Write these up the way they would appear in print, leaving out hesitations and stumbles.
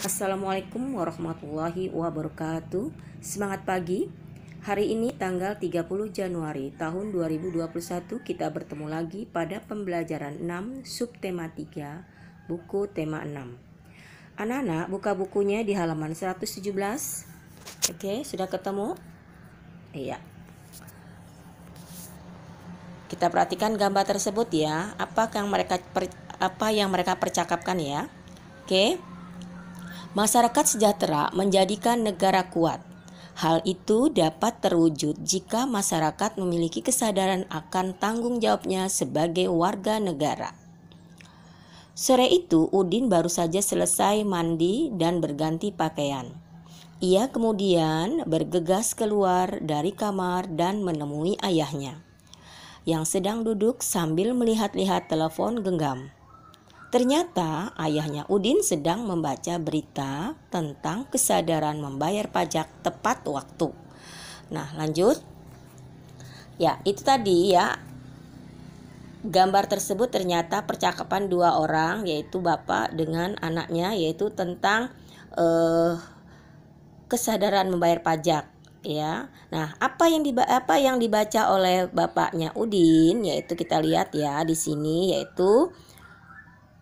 Assalamualaikum warahmatullahi wabarakatuh. Semangat pagi. Hari ini tanggal 30 Januari tahun 2021 kita bertemu lagi pada pembelajaran 6 subtema 3 buku tema 6. Anak-anak buka bukunya di halaman 117. Oke, sudah ketemu? Iya. Kita perhatikan gambar tersebut ya. Apa yang mereka percakapkan ya? Oke. Masyarakat sejahtera menjadikan negara kuat. Hal itu dapat terwujud jika masyarakat memiliki kesadaran akan tanggung jawabnya sebagai warga negara. Sore itu Udin baru saja selesai mandi dan berganti pakaian. Ia kemudian bergegas keluar dari kamar dan menemui ayahnya, yang sedang duduk sambil melihat-lihat telepon genggam. Ternyata ayahnya Udin sedang membaca berita tentang kesadaran membayar pajak tepat waktu. Nah, lanjut. Ya, itu tadi ya. Gambar tersebut ternyata percakapan dua orang, yaitu bapak dengan anaknya, yaitu tentang kesadaran membayar pajak. Ya, nah apa yang dibaca oleh bapaknya Udin, yaitu kita lihat ya di sini, yaitu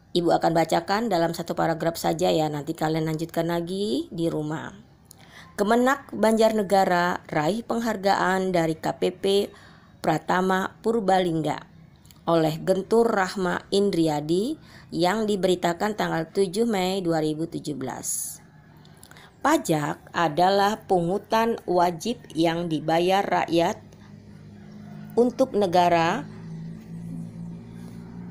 Ibu akan bacakan dalam satu paragraf saja ya, nanti kalian lanjutkan lagi di rumah. Kemenak Banjarnegara raih penghargaan dari KPP Pratama Purbalingga oleh Gentur Rahma Indriadi yang diberitakan tanggal 7 Mei 2017. Pajak adalah pungutan wajib yang dibayar rakyat untuk negara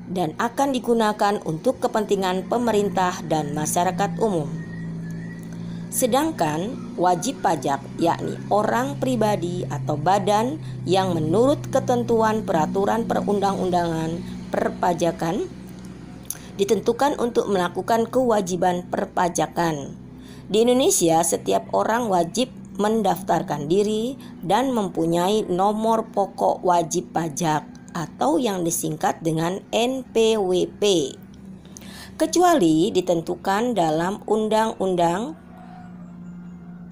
dan akan digunakan untuk kepentingan pemerintah dan masyarakat umum. Sedangkan wajib pajak yakni orang pribadi atau badan yang menurut ketentuan peraturan perundang-undangan perpajakan ditentukan untuk melakukan kewajiban perpajakan. Di Indonesia setiap orang wajib mendaftarkan diri dan mempunyai nomor pokok wajib pajak atau yang disingkat dengan NPWP, kecuali ditentukan dalam undang-undang.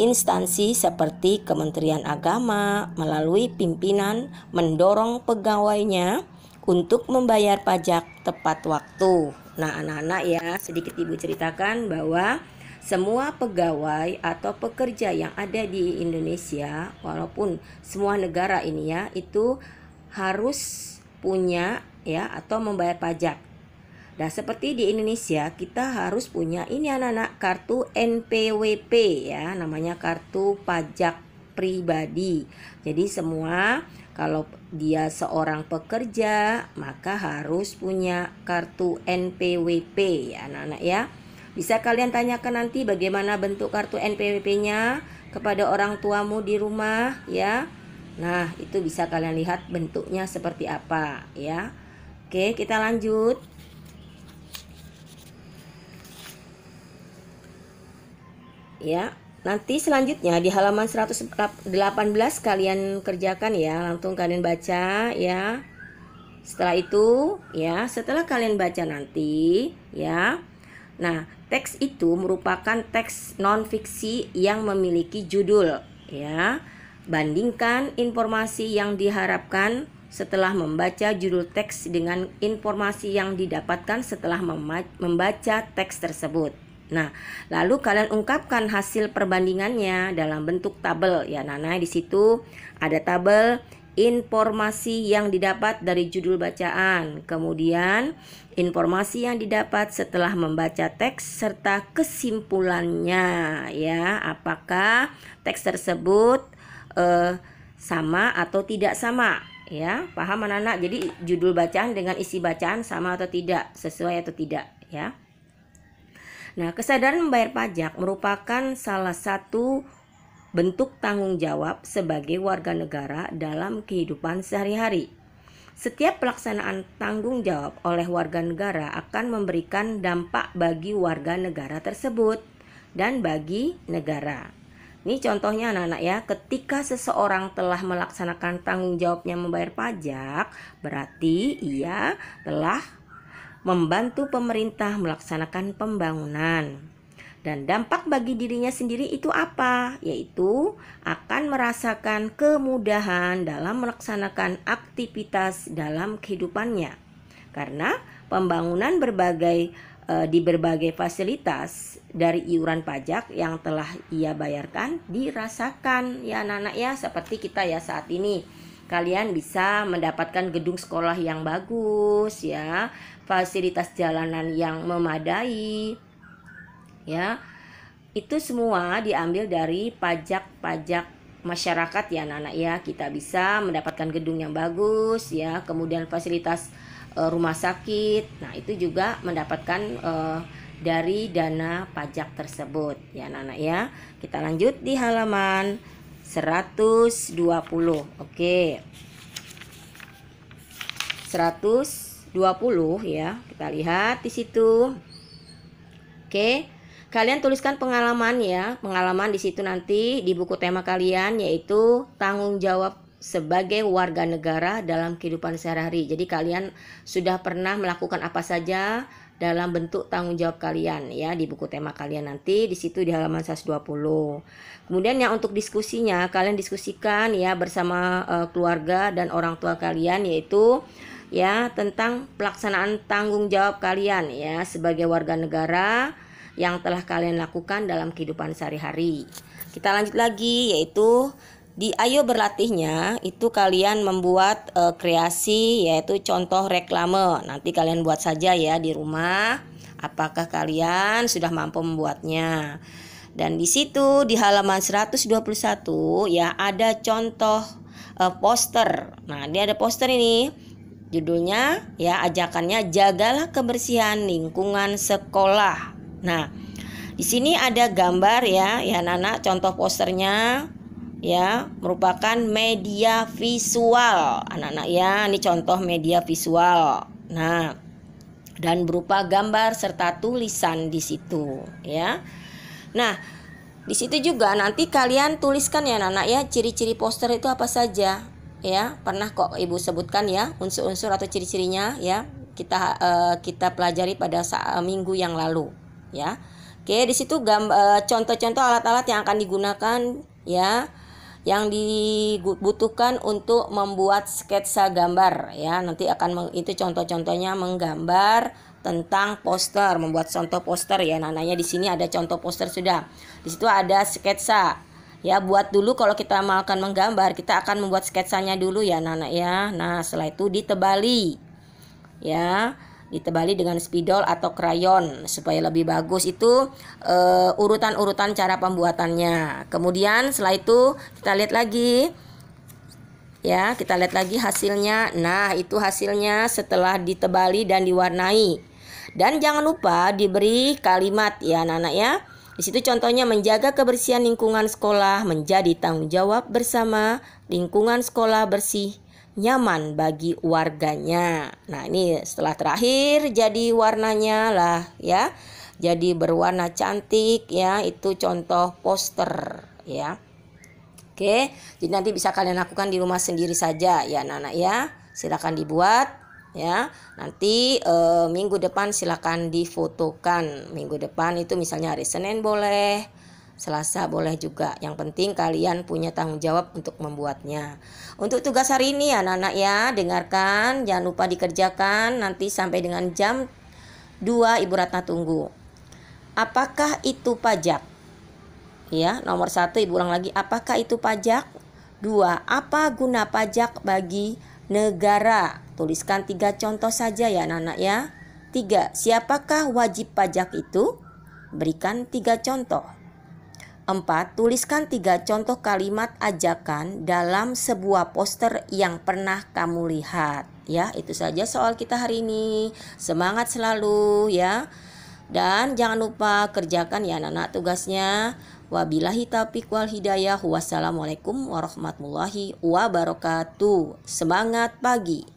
Instansi seperti Kementerian Agama melalui pimpinan mendorong pegawainya untuk membayar pajak tepat waktu. Nah, anak-anak ya, sedikit Ibu ceritakan bahwa semua pegawai atau pekerja yang ada di Indonesia, walaupun semua negara ini ya, itu harus punya ya atau membayar pajak. Nah, seperti di Indonesia kita harus punya ini anak-anak, kartu NPWP ya, namanya kartu pajak pribadi. Jadi semua kalau dia seorang pekerja maka harus punya kartu NPWP ya anak-anak ya. Bisa kalian tanyakan nanti bagaimana bentuk kartu NPWP-nya kepada orang tuamu di rumah ya. Nah, itu bisa kalian lihat bentuknya seperti apa ya. Oke, kita lanjut. Ya, nanti selanjutnya di halaman 118 kalian kerjakan ya, langsung kalian baca ya. Setelah itu ya, setelah kalian baca nanti ya. Nah, teks itu merupakan teks non-fiksi yang memiliki judul ya. Bandingkan informasi yang diharapkan setelah membaca judul teks dengan informasi yang didapatkan setelah membaca teks tersebut. Nah, lalu kalian ungkapkan hasil perbandingannya dalam bentuk tabel ya. Nana di situ ada tabel informasi yang didapat dari judul bacaan, kemudian informasi yang didapat setelah membaca teks serta kesimpulannya ya. Apakah teks tersebut sama atau tidak sama ya, paham anak-anak? Jadi judul bacaan dengan isi bacaan sama atau tidak, sesuai atau tidak ya. Nah, kesadaran membayar pajak merupakan salah satu bentuk tanggung jawab sebagai warga negara dalam kehidupan sehari-hari. Setiap pelaksanaan tanggung jawab oleh warga negara akan memberikan dampak bagi warga negara tersebut dan bagi negara. Ini contohnya anak-anak ya, ketika seseorang telah melaksanakan tanggung jawabnya membayar pajak, berarti ia telah membantu pemerintah melaksanakan pembangunan. Dan dampak bagi dirinya sendiri itu apa? Yaitu akan merasakan kemudahan dalam melaksanakan aktivitas dalam kehidupannya. Karena pembangunan di berbagai fasilitas dari iuran pajak yang telah ia bayarkan dirasakan ya anak-anak ya, seperti kita ya saat ini. Kalian bisa mendapatkan gedung sekolah yang bagus ya, fasilitas jalanan yang memadai ya. Itu semua diambil dari pajak-pajak masyarakat ya anak-anak ya. Kita bisa mendapatkan gedung yang bagus ya, kemudian fasilitas rumah sakit. Nah, itu juga mendapatkan dari dana pajak tersebut ya anak-anak ya. Kita lanjut di halaman 120. Oke. 120 ya. Kita lihat di situ. Oke. Kalian tuliskan pengalaman ya. Pengalaman di situ nanti di buku tema kalian, yaitu tanggung jawab sebagai warga negara dalam kehidupan sehari-hari. Jadi kalian sudah pernah melakukan apa saja dalam bentuk tanggung jawab kalian ya di buku tema kalian nanti di situ di halaman 120. Kemudian yang untuk diskusinya, kalian diskusikan ya bersama keluarga dan orang tua kalian, yaitu ya tentang pelaksanaan tanggung jawab kalian ya sebagai warga negara yang telah kalian lakukan dalam kehidupan sehari-hari. Kita lanjut lagi, yaitu di Ayo Berlatihnya itu kalian membuat kreasi, yaitu contoh reklame. Nanti kalian buat saja ya di rumah. Apakah kalian sudah mampu membuatnya? Dan di situ di halaman 121 ya ada contoh poster. Nah, dia ada poster ini. Judulnya ya ajakannya jagalah kebersihan lingkungan sekolah. Nah, di sini ada gambar ya anak-anak, contoh posternya ya merupakan media visual anak-anak ya, ini contoh media visual. Nah, dan berupa gambar serta tulisan di situ ya. Nah, di situ juga nanti kalian tuliskan ya anak-anak ya, ciri-ciri poster itu apa saja ya. Pernah kok Ibu sebutkan ya unsur-unsur atau ciri-cirinya ya, kita pelajari pada minggu yang lalu ya. Oke, di situ contoh-contoh alat-alat yang akan digunakan ya, yang dibutuhkan untuk membuat sketsa gambar ya. Nanti itu contoh-contohnya menggambar tentang poster, membuat contoh poster ya. Nananya di sini ada contoh poster sudah. Di situ ada sketsa. Ya, buat dulu kalau kita mau akan menggambar, kita akan membuat sketsanya dulu ya Nana ya. Nah, setelah itu ditebali. Ya. Ditebali dengan spidol atau krayon supaya lebih bagus. Itu urutan-urutan cara pembuatannya. Kemudian setelah itu kita lihat lagi ya, kita lihat lagi hasilnya. Nah, itu hasilnya setelah ditebali dan diwarnai. Dan jangan lupa diberi kalimat ya anak-anak ya. Di situ contohnya menjaga kebersihan lingkungan sekolah menjadi tanggung jawab bersama, lingkungan sekolah bersih nyaman bagi warganya. Nah, ini setelah terakhir jadi warnanya lah ya. Jadi berwarna cantik ya, itu contoh poster ya. Oke, jadi nanti bisa kalian lakukan di rumah sendiri saja ya anak-anak ya. Silakan dibuat ya. Nanti minggu depan silakan difotokan. Minggu depan itu misalnya hari Senin boleh, Selasa boleh juga. Yang penting kalian punya tanggung jawab untuk membuatnya. Untuk tugas hari ini anak-anak ya, dengarkan, jangan lupa dikerjakan. Nanti sampai dengan jam 2 Ibu Ratna tunggu. Apakah itu pajak? Ya, nomor 1 Ibu ulang lagi, apakah itu pajak? 2, apa guna pajak bagi negara? Tuliskan 3 contoh saja ya anak-anak ya. 3, siapakah wajib pajak itu? Berikan 3 contoh. 4. Tuliskan 3 contoh kalimat ajakan dalam sebuah poster yang pernah kamu lihat. Ya, itu saja soal kita hari ini. Semangat selalu ya. Dan jangan lupa kerjakan ya anak-anak tugasnya. Wabillahi taufiq wal hidayah. Wassalamualaikum warahmatullahi wabarakatuh. Semangat pagi.